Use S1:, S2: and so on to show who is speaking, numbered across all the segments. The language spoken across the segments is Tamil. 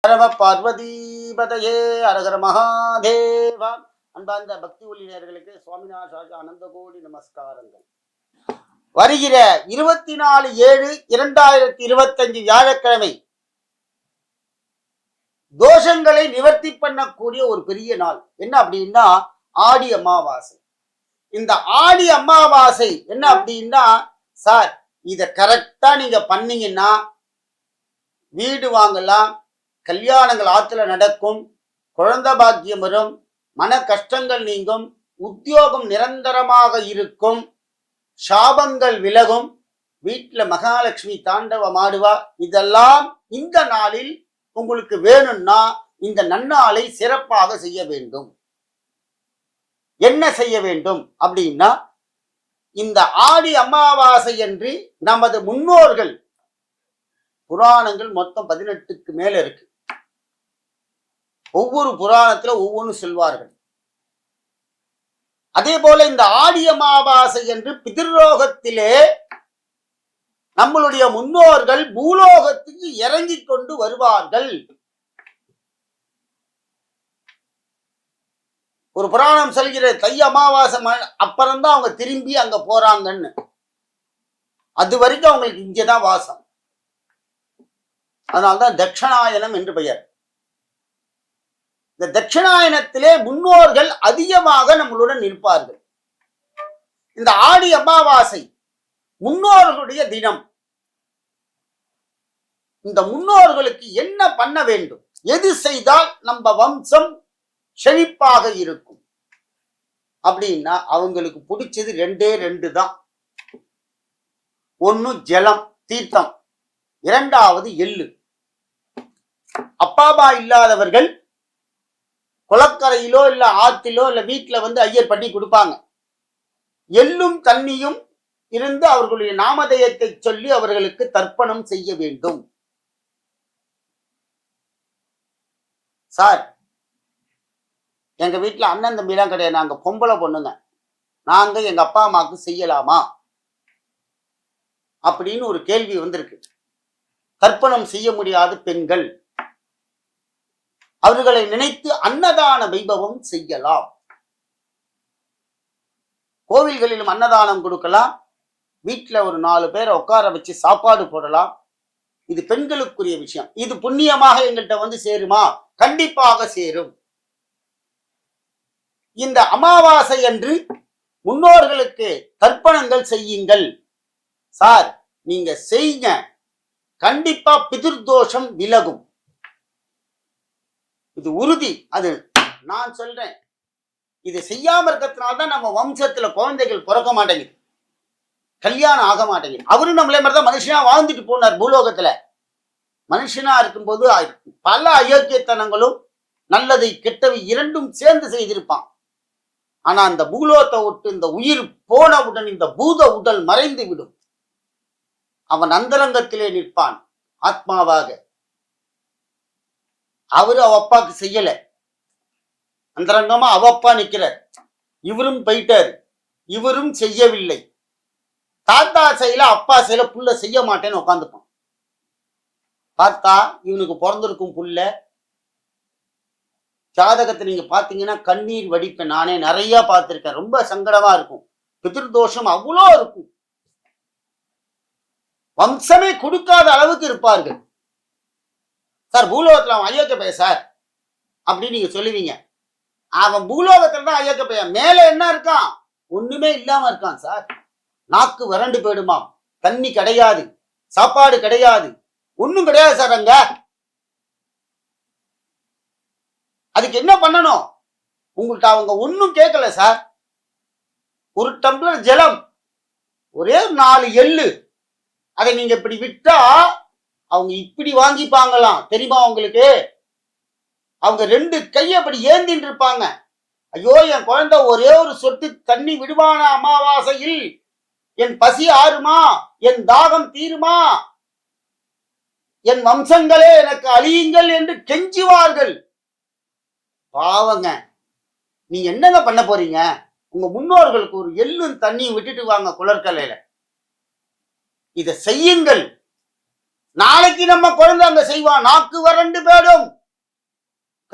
S1: பரம பார்வதீபதையே அரகர மகாதேவா. அன்பார்ந்த பக்தி ஒளிநேயர்களுக்கு சுவாமிநாத அனந்த கோடி நமஸ்காரங்கள். வருகிற 24/7/2025 வியாழக்கிழமை தோஷங்களை நிவர்த்தி பண்ணக்கூடிய ஒரு பெரிய நாள். என்ன அப்படின்னா ஆடி அமாவாசை. இந்த ஆடி அமாவாசை என்ன அப்படின்னா, சார் இத கரெக்டா நீங்க பண்ணீங்கன்னா வீடு வாங்கலாம், கல்யாணங்கள் ஆத்துல நடக்கும், குழந்தை பாக்கியம் வரும், மன கஷ்டங்கள் நீங்கும், உத்தியோகம் நிரந்தரமாக இருக்கும், சாபங்கள் விலகும், வீட்டுல மகாலட்சுமி தாண்டவம் ஆடுவா. இதெல்லாம் இந்த நாளில் உங்களுக்கு வேணும்னா இந்த நன்னாளை சிறப்பாக செய்ய வேண்டும். என்ன செய்ய வேண்டும் அப்படின்னா, இந்த ஆடி அமாவாசை என்று நமது முன்னோர்கள், புராணங்கள் மொத்தம் 18க்கு மேல இருக்கு. ஒவ்வொரு புராணத்துல ஒவ்வொன்று சொல்வார்கள். அதே போல இந்த ஆடி அமாவாசை என்று பிதிர்லோகத்திலே நம்மளுடைய முன்னோர்கள் பூலோகத்துக்கு இறங்கி கொண்டு வருவார்கள். ஒரு புராணம் சொல்கிற தை அமாவாசை அப்புறம்தான் அவங்க திரும்பி அங்க போறாங்கன்னு. அது வரைக்கும் அவங்களுக்கு இங்கதான் வாசம். அதனால்தான் தட்சிணாயனம் என்று பெயர். இந்த தட்சிணாயனத்திலே முன்னோர்கள் அதிகமாக நம்மளுடன் நிற்பார்கள். இந்த ஆடி அமாவாசை முன்னோர்களுடைய தினம். இந்த முன்னோர்களுக்கு என்ன பண்ண வேண்டும், எது செய்தால் நம்ம வம்சம் செழிப்பாக இருக்கும் அப்படின்னா, அவங்களுக்கு பிடிச்சது ரெண்டு தான். ஒன்னு ஜலம் தீர்த்தம், இரண்டாவது எள்ளு. அப்பாபா இல்லாதவர்கள் குளக்கரையிலோ இல்ல ஆத்திலோ இல்ல வீட்டுல ஐயர் பண்ணி கொடுப்பாங்க. எள்ளும் தண்ணியும் இருந்து அவர்களுடைய நாமதேயத்தை சொல்லி அவர்களுக்கு தர்ப்பணம் செய்ய வேண்டும். சார் எங்க வீட்டுல அண்ணன் தம்பிலாம் கிடையாது, நாங்க பொம்பளை பொண்ணுங்க, நாங்க எங்க அப்பா அம்மாவுக்கு செய்யலாமா அப்படின்னு ஒரு கேள்வி வந்திருக்கு. தர்ப்பணம் செய்ய முடியாத பெண்கள், அவர்களை நினைத்து அன்னதான வைபவம் செய்யலாம். கோவில்களிலும் அன்னதானம் கொடுக்கலாம், வீட்டுல ஒரு 4 பேரை உட்கார வச்சு சாப்பாடு போடலாம். இது பெண்களுக்குரிய விஷயம். இது புண்ணியமாக எங்கள்கிட்ட சேருமா? கண்டிப்பாக சேரும். இந்த அமாவாசை அன்று முன்னோர்களுக்கு தர்ப்பணங்கள் செய்யுங்கள். சார் நீங்க செய்யுங்க, கண்டிப்பா பிதிர்தோஷம் விலகும். இது உறுதி. அது நான் சொல்றேன். இது செய்யாம இருக்கிறதுனால்தான் நம்ம வம்சத்துல குழந்தைகள் பிறக்க மாட்டேங்குது, கல்யாணம் ஆக மாட்டேங்குது. அவரும் நம்மளே மாதிரிதான் மனுஷனா வாழ்ந்துட்டு போனார் பூலோகத்துல. மனுஷனா இருக்கும்போது பல அயோக்கியத்தனங்களும் நல்லதை கெட்டவை இரண்டும் சேர்ந்து செய்திருப்பான். ஆனா அந்த பூலோகத்தை விட்டு இந்த உயிர் போனவுடன் இந்த பூத உடல் மறைந்து விடும். அவன் அந்தரங்கத்திலே நிற்பான் ஆத்மாவாக. அவரு அவப்பாக்கு செய்யல, அந்தரங்கமா அவப்பா நிக்கிறார். இவரும் போயிட்டாரு, இவரும் செய்யவில்லை. தாத்தா செய்யல, அப்பா செய்யல, புள்ள செய்ய மாட்டேன்னு உட்காந்துப்பான். பார்த்தா இவனுக்கு பிறந்திருக்கும் புள்ள ஜாதகத்தை நீங்க பாத்தீங்கன்னா கண்ணீர் வடிப்பேன். நானே நிறைய பார்த்திருக்கேன். ரொம்ப சங்கடமா இருக்கும். பிதிர்தோஷம் அவ்வளோ இருக்கும். வம்சமே கொடுக்காத அளவுக்கு இருப்பார்கள். சார் பூலோகத்துல அவன் அயோக்கிய பையன் சார் அப்படின்னு நீங்க சொல்லுவீங்க. அவன் பூலோகத்துல தான் அயோக்கிய பையன். மேல என்ன இருக்கான்? ஒண்ணுமே இல்லாம இருக்கான் சார். நாக்கு வறண்டு போயிடுமாம், தண்ணி கிடையாது, சாப்பாடு கிடையாது, ஒண்ணும் கிடையாது சார் அங்க. அதுக்கு என்ன பண்ணணும்? உங்கள்கிட்ட அவங்க ஒன்னும் கேட்கல சார். ஒரு டம்ளர் ஜலம், ஒரே 4 எள்ளு, அதை நீங்க இப்படி விட்டா அவங்க இப்படி வாங்கிப்பாங்களாம். தெரியுமா உங்களுக்கு? அவங்க 2 கையை அப்படி ஏந்தின்னு இருப்பாங்க. ஐயோ என் குழந்தை ஒரே ஒரு சொட்டு தண்ணி விடுவான அமாவாசையில், என் பசி ஆறுமா, என் தாகம் தீருமா, என் வம்சங்களே எனக்கு அழியுங்கள் என்று கெஞ்சுவார்கள். பாவங்க, நீங்க என்னங்க பண்ண போறீங்க? உங்க முன்னோர்களுக்கு ஒரு எள்ளும் தண்ணியும் விட்டுட்டு வாங்க குளர்கலையில. இதை செய்யுங்கள். நாளைக்கு நம்ம குழந்தை அங்க செய்வான். நாக்கு வறண்டு போயிடும்.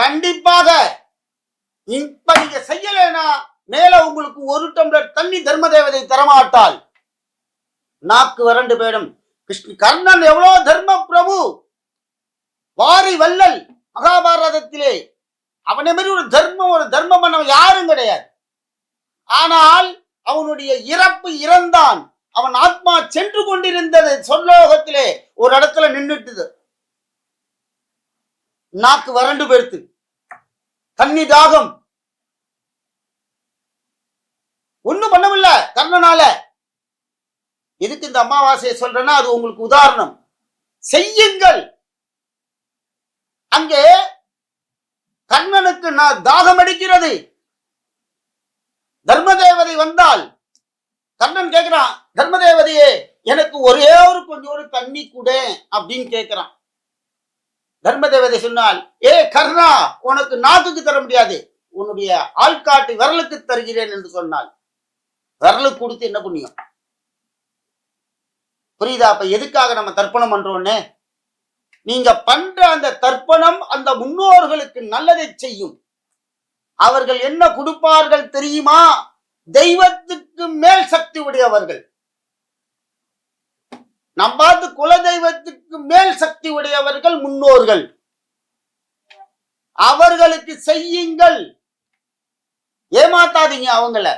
S1: கண்டிப்பாக இப்ப நீங்க செய்யலைன்னா மேல உங்களுக்கு ஒரு டம்ளர் தண்ணி தர்ம தேவதை தரமாட்டாள். நாக்கு வறண்டு போயிடும். கர்ணன் எவ்வளவு தர்ம பிரபு, வாரி வல்லல் மகாபாரதத்திலே. அவனை மாதிரி ஒரு தர்மம் பண்ணவன் யாரும் கிடையாது. ஆனால் அவனுடைய இறந்தான். அவன் ஆத்மா சென்று கொண்டிருந்தது சொர்லோகத்திலே. ஒரு இடத்துல நின்றுட்டுது. நாக்கு வறண்டு போயிடுத்து, தண்ணி தாகம், ஒண்ணும் பண்ணவில்லை கர்ணனால. எதுக்கு இந்த அமாவாசையை சொல்றேன்னா அது உங்களுக்கு உதாரணம். செய்யுங்கள். அங்கே கர்ணனுக்கு தாகம் அடிக்கிறது. தர்மதேவதை வந்தால் கர்ணன் கேட்கிறான், தர்மதேவதையே எனக்கு ஒரே கொஞ்சம் தண்ணி கூட அப்படின்னு கேட்கிறான். தர்மதேவதை சொன்னால், ஏ கர்ணா, உனக்கு நாக்குக்கு தர முடியாது, உன்னுடைய ஆள்காட்டி விரலுக்கு தருகிறேன் என்று சொன்னால், விரலுக்கு கொடுத்து என்ன புண்ணியம்? புரியுதா? அப்ப எதுக்காக நம்ம தர்ப்பணம் பண்றோம்னு? நீங்க பண்ற அந்த தர்ப்பணம் அந்த முன்னோர்களுக்கு நல்லதை செய்யும். அவர்கள் என்ன கொடுப்பார்கள் தெரியுமா? தெய்வத்துக்கு மேல் சக்தி உடையவர்கள். நம் பார்த்து குல தெய்வத்துக்கு மேல் சக்தி உடையவர்கள் முன்னோர்கள். அவர்களுக்கு செய்யுங்கள், ஏமாத்தாதீங்க அவங்கள.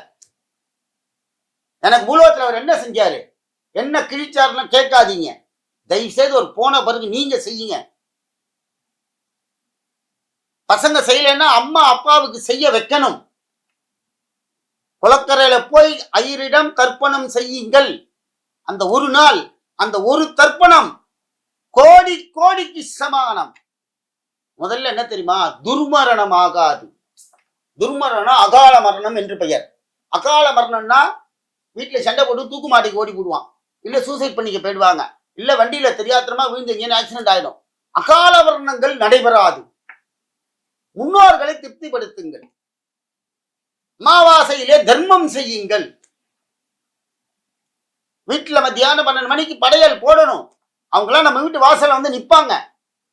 S1: எனக்கு பூலோகத்தில் அவர் என்ன செஞ்சாரு, என்ன கிழிச்சாருன்னு கேட்காதீங்க. தயவு செய்து ஒரு போன பிறகு நீங்க செய்யுங்க. பசங்க செய்யலைன்னா அம்மா அப்பாவுக்கு செய்ய வைக்கணும். குளக்கரையில போய் ஐயரிடம் தர்ப்பணம் செய்யுங்கள். அந்த ஒரு நாள், அந்த ஒரு தர்ப்பணம் கோடிக்கு சமானம். முதல்ல என்ன தெரியுமா? துர்மரணம் ஆகாது. துர்மரணம் அகால மரணம் என்று பெயர். அகால மரணம்னா வீட்டுல சண்டை போட்டு தூக்கு மாட்டிக்கு ஓடி போடுவான், இல்ல சூசைட் பண்ணிக்க போயிடுவாங்க, இல்ல வண்டியில தெரியாத்திரமா விழுந்தீங்கன்னு ஆக்சிடென்ட் ஆயிடும். அகால மரணங்கள் நடைபெறாது. முன்னோர்களை திருப்திப்படுத்துங்கள். அமாவாசையிலே தர்மம் செய்யுங்கள். வீட்டுல மத்தியானம் 12 மணிக்கு படையல் போடணும். அவங்களாம் நம்ம வீட்டு வாசல்ல வந்து நிப்பாங்க.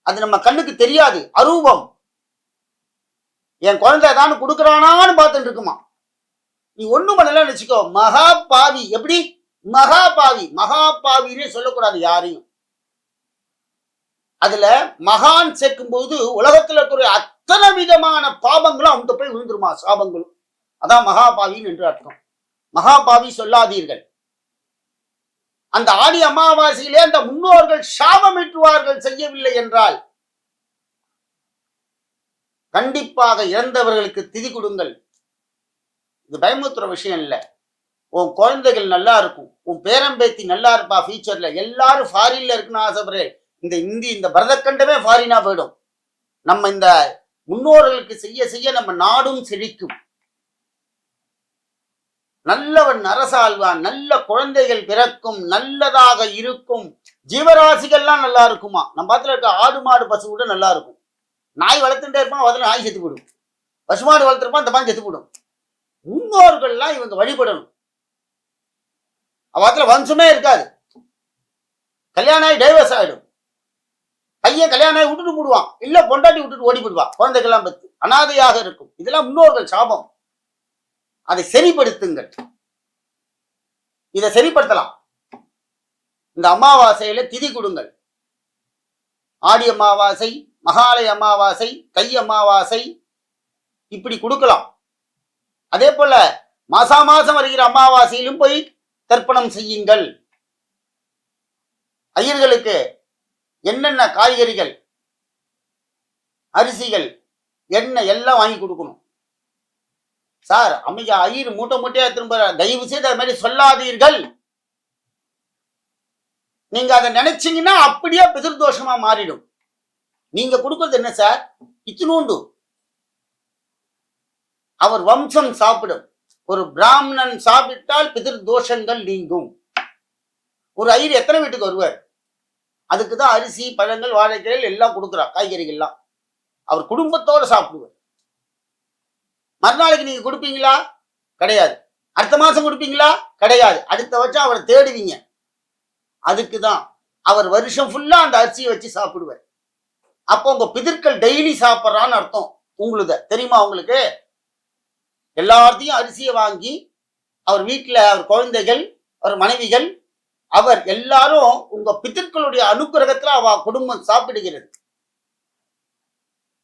S1: அது நம்ம கண்ணுக்கு தெரியாது, அரூபம். என் குழந்தை ஏதாவது கொடுக்குறானான்னு பார்த்துட்டு இருக்குமா. நீ ஒண்ணும் பண்ணலன்னு வச்சுக்கோ, மகா பாவி. எப்படி மகா பாவி? மகா பாவினே சொல்லக்கூடாது யாரையும். அதுல மகான் சேர்க்கும் போது உலகத்துல இருக்கிற அத்தனை விதமான பாவங்களும் அவங்க போய் விழுந்துருமா, சாபங்களும். அதான் மகாபாவின் என்று அர்த்தம். மகாபாவி சொல்லாதீர்கள். அந்த ஆடி அமாவாசையிலே அந்த முன்னோர்கள் சாபமிட்டுவார்கள் செய்யவில்லை என்றால். கண்டிப்பாக இறந்தவர்களுக்கு திதி கொடுங்கள். இது பயமுத்துற விஷயம் இல்லை. உன் குழந்தைகள் நல்லா இருக்கும், உன் பேரம்பேத்தி நல்லா இருப்பா ஃபியூச்சர்ல. எல்லாரும் ஃபாரின்ல இருக்குன்னு ஆசைப்படுறேன். இந்த பரதக்கண்டமே ஃபாரினா போயிடும். நம்ம இந்த முன்னோர்களுக்கு செய்ய செய்ய நம்ம நாடும் செழிக்கும். நல்லவன் அரசாழ்வான், நல்ல குழந்தைகள் பிறக்கும், நல்லதாக இருக்கும். ஜீவராசிகள்லாம் நல்லா இருக்குமா. நம்ம பார்த்துல இருக்க ஆடு மாடு பசு கூட நல்லா இருக்கும். நாய் வளர்த்துட்டே இருப்பான், அதில் நாய் செத்து போடும். பசுமாடு வளர்த்துருப்பான், அந்த பான் செத்து போடும். முன்னோர்கள்லாம் இவங்க வழிபடணும். அவத்துல வம்சமே இருக்காது. கல்யாணம் ஆகி டைவர்ஸ் ஆயிடும். பையன் கல்யாணம் ஆகி விட்டுட்டு போடுவான், இல்ல பொண்டாட்டி விட்டுட்டு ஓடி போடுவான். குழந்தைகள்லாம் பத்து அனாதையாக இருக்கும். இதெல்லாம் முன்னோர்கள் சாபம். அதை சரிப்படுத்துங்கள். இதை சரிப்படுத்தலாம். இந்த அமாவாசையில திதி கொடுங்கள். ஆடி அமாவாசை, மகாலய அமாவாசை, தை அமாவாசை, இப்படி கொடுக்கலாம். அதே போல மாசம் வருகிற அமாவாசையிலும் போய் தர்ப்பணம் செய்யுங்கள். ஐயர்களுக்கு என்னென்ன காய்கறிகள், அரிசிகள், எண்ணெய் எல்லாம் வாங்கி கொடுக்கணும். சார் அமையா ஐயர் மூட்டை மூட்டையா திரும்ப, தயவு செய்து அது மாதிரி சொல்லாதீர்கள். நீங்க அதை நினைச்சீங்கன்னா அப்படியே பிதிர்தோஷமா மாறிடும். நீங்க கொடுக்கறது என்ன சார்? இத்தினூண்டு. அவர் வம்சம் சாப்பிடும். ஒரு பிராமணன் சாப்பிட்டால் பிதிர் தோஷங்கள் நீங்கும். ஒரு ஐயர் எத்தனை வீட்டுக்கு வருவார்? அதுக்குதான் அரிசி, பழங்கள், வாழைக்காய்கள் எல்லாம் கொடுக்குறார், காய்கறிகள்லாம். அவர் குடும்பத்தோட சாப்பிடுவார். மறுநாளைக்கு நீங்க கொடுப்பீங்களா? கிடையாது. அடுத்த மாசம் கொடுப்பீங்களா? கிடையாது. அடுத்த வருஷம் அவரை தேடுவீங்க. அதுக்குதான் அவர் வருஷம் ஃபுல்லா அந்த அரிசியை வச்சு சாப்பிடுவார். அப்போ உங்க பிதிர்கள் டெய்லி சாப்பிட்றான்னு அர்த்தம். உங்களுத தெரியுமா உங்களுக்கு? எல்லாத்தையும் அரிசியை வாங்கி அவர் வீட்டில் அவர் குழந்தைகள், அவர் மனைவிகள், அவர் எல்லாரும் உங்க பித்திருக்களுடைய அனுக்கிரகத்துல அவ குடும்பம் சாப்பிடுகிறது.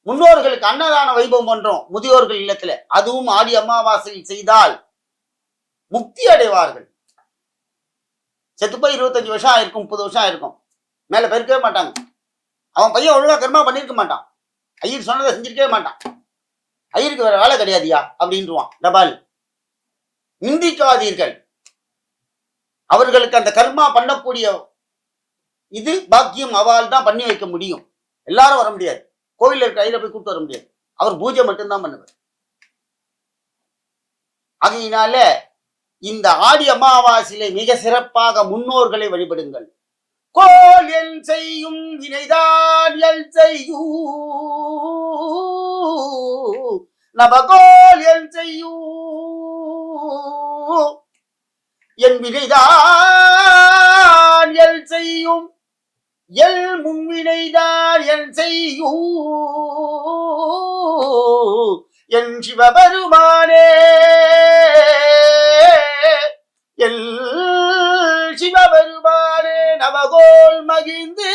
S1: முன்னோர்களுக்கு அன்னதான வைபவம் பண்றோம் முதியோர்கள் இல்லத்துல, அதுவும் ஆடி அமாவாசையில் செய்தால் முக்தி அடைவார்கள். செத்து போய் 25 வருஷம் ஆயிருக்கும், 30 வருஷம் ஆயிருக்கும், மேல பெருக்கவே மாட்டாங்க. அவன் பையன் ஒழுங்கா கர்மா பண்ணிருக்க மாட்டான், ஐயர் சொன்னதை செஞ்சிருக்கவே மாட்டான். ஐயருக்கு வேற வேலை கிடையாதியா அப்படின்றான் டபால். நிந்திக்காதீர்கள். அவர்களுக்கு அந்த கர்மா பண்ணக்கூடிய இது பாக்கியம் அவள் தான் பண்ணி வைக்க முடியும். எல்லாரும் வர முடியாது, கோயில இருக்க ஐயரை போய் கூப்பிட்டு வர முடியாது, அவர் பூஜை மட்டும்தான் பண்ணுவார். ஆகையினால இந்த ஆடி அமாவாசையிலே மிக சிறப்பாக முன்னோர்களை வழிபடுங்கள். கோல் என் செய்யும் வினைதான் எல் செய்யும், நவகோல் என் செய்யும் என் வினைதான் எல் செய்யும், எல் முன்வினைதான் என் செய்யும் என் சிவபெருமானே, எல் சிவபெருமானே நவகோல் மகிழ்ந்து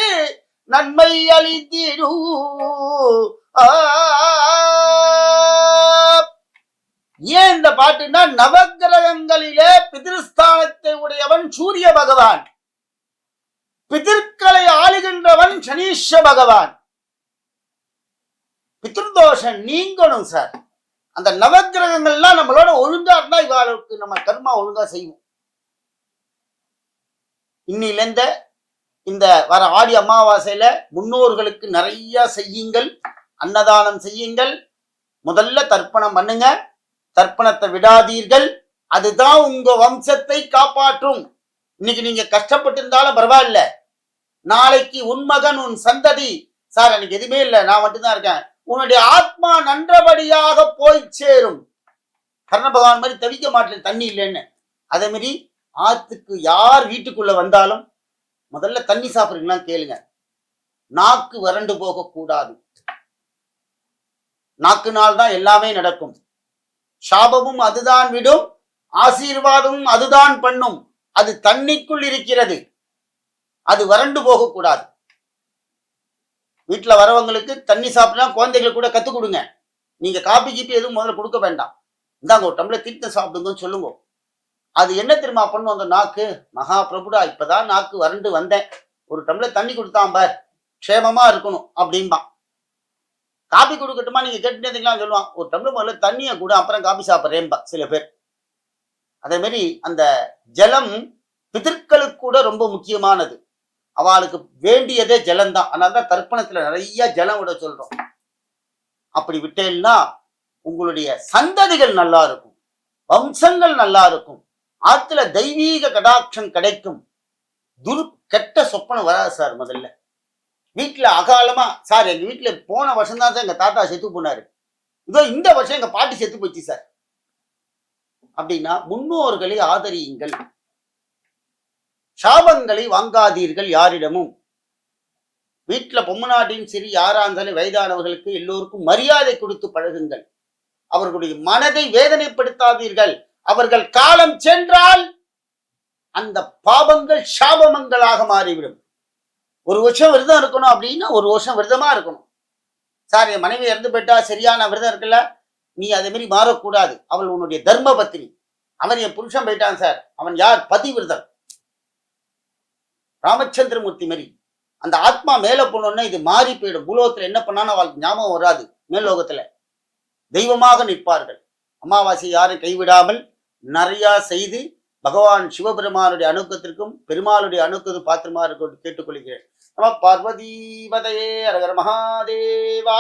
S1: நன்மை அளித்திடு. ஏன் இந்த பாட்டுன்னா, நவகிரகங்களிலே பிதிருஸ்தானத்தை உடையவன் சூரிய பகவான், பிதிர்களை ஆளுகின்றவன் சனீஸ்வர பகவான். பித்ருதோஷம் நீங்கணும் சார். அந்த நவகிரகங்கள்லாம் நம்மளோட ஒழுங்கா இருந்தா இவாளுக்கு நம்ம கர்மா ஒழுங்கா செய்வோம். இன்னிலிருந்த இந்த வர ஆடி அமாவாசையில முன்னோர்களுக்கு நிறைய செய்யுங்கள், அன்னதானம் செய்யுங்கள். முதல்ல தர்ப்பணம் பண்ணுங்க, தர்ப்பணத்தை விடாதீர்கள். அதுதான் உங்க வம்சத்தை காப்பாற்றும். இன்னைக்கு நீங்க கஷ்டப்பட்டு இருந்தாலும் பரவாயில்ல, நாளைக்கு உன் மகன் உன் சந்ததி, சார் எனக்கு எதுவுமே இல்லை நான் மட்டும்தான் இருக்கேன், உன்னுடைய ஆத்மா நன்றபடியாக போய் சேரும். கர்ண பகவான் மாதிரி தவிக்க மாட்டேன் தண்ணி இல்லைன்னு. அதே மாதிரி ஆத்துக்கு யார் வீட்டுக்குள்ள வந்தாலும் முதல்ல தண்ணி சாப்பிடுறீங்களா கேளுங்க. நாக்கு வறண்டு போக கூடாது. நாக்குனால் தான் எல்லாமே நடக்கும். சாபமும் அதுதான் விடும், ஆசீர்வாதமும் அதுதான் பண்ணும். அது தண்ணிக்குள் இருக்கிறது, அது வறண்டு போகக்கூடாது. வீட்டுல வரவங்களுக்கு தண்ணி சாப்பிட்டா குழந்தைகளுக்கு கூட கத்துக் கொடுங்க. நீங்க காப்பி கீப்பி எதுவும் முதல்ல கொடுக்க வேண்டாம், இந்தாங்க ஒரு டம்ளர் தீர்த்தம் சாப்பிடுங்கன்னு சொல்லுங்க. அது என்ன தெரியுமா பண்ணும் அந்த நாக்கு? மகா பிரபுடா இப்பதான் நாக்கு வறண்டு வந்தேன், ஒரு டம்ளர் தண்ணி கொடுத்தான் பார், க்ஷேமமா இருக்கணும் அப்படின்பா. காப்பி கொடுக்கட்டுமா நீங்க கேட்டுட்டே இருந்தீங்களான்னு சொல்லுவான், ஒரு டம்ளர் முதல்ல தண்ணியை கூட அப்புறம் காப்பி சாப்பிட்றேன்பா சில பேர். அதே மாதிரி அந்த ஜலம் பிதர்களுக்கு கூட ரொம்ப முக்கியமானது. அவளுக்கு வேண்டியதே ஜலம்தான். அதனாலதான் தர்ப்பணத்துல நிறைய ஜலம் விட சொல்றோம். அப்படி விட்டேன்னா உங்களுடைய சந்ததிகள் நல்லா இருக்கும், வம்சங்கள் நல்லா இருக்கும், ஆத்துல தெய்வீக கடாட்சம் கிடைக்கும். கெட்ட சொப்பனம் வராது சார். முதல்ல வீட்டுல அகாலமா, சார் எங்க வீட்டுல போன வருஷம் தான் சார் எங்க தாத்தா செத்து போனாரு, இதோ இந்த வருஷம் எங்க பாட்டி செத்து போச்சு சார் அப்படின்னா முன்னோர்களை ஆதரியுங்கள், சாபங்களை வாங்காதீர்கள் யாரிடமும். வீட்டுல பொம்மநாட்டின் சரி யாரா இருந்தாலும் வயதானவர்களுக்கு எல்லோருக்கும் மரியாதை கொடுத்து பழகுங்கள். அவர்களுடைய மனதை வேதனைப்படுத்தாதீர்கள். அவர்கள் காலம் சென்றால் அந்த பாபங்கள் சாபமங்களாக மாறிவிடும். ஒரு வருஷம் விரதம் இருக்கணும் அப்படின்னா ஒரு வருஷம் விரதமா இருக்கணும். சார் என் மனைவி இறந்து போயிட்டா சரியான விரதம் இருக்குல்ல, நீ அதே மாதிரி மாறக்கூடாது. அவள் உன்னுடைய தர்ம பத்தினி. அவன் என் புருஷன் போயிட்டான் சார், அவன் யார்? பதிவிரதன். ராமச்சந்திரமூர்த்தி மாதிரி அந்த ஆத்மா மேல போனோன்னா இது மாறி போயிடும். பூலோகத்துல என்ன பண்ணாலும் அவளுக்கு ஞாபகம் வராது, மேல்லோகத்துல தெய்வமாக நிற்பார்கள். அமாவாசை யாரும் கைவிடாமல் நிறைய செய்து பகவான் சிவபெருமானுடைய அனுக்கத்திற்கும் பெருமாளுடைய அனுக்கத்தும் பாத்திரமா இருக்க கேட்டுக்கொள்கிறேன். நம பார்வதி பதையே அரகர மகாதேவா.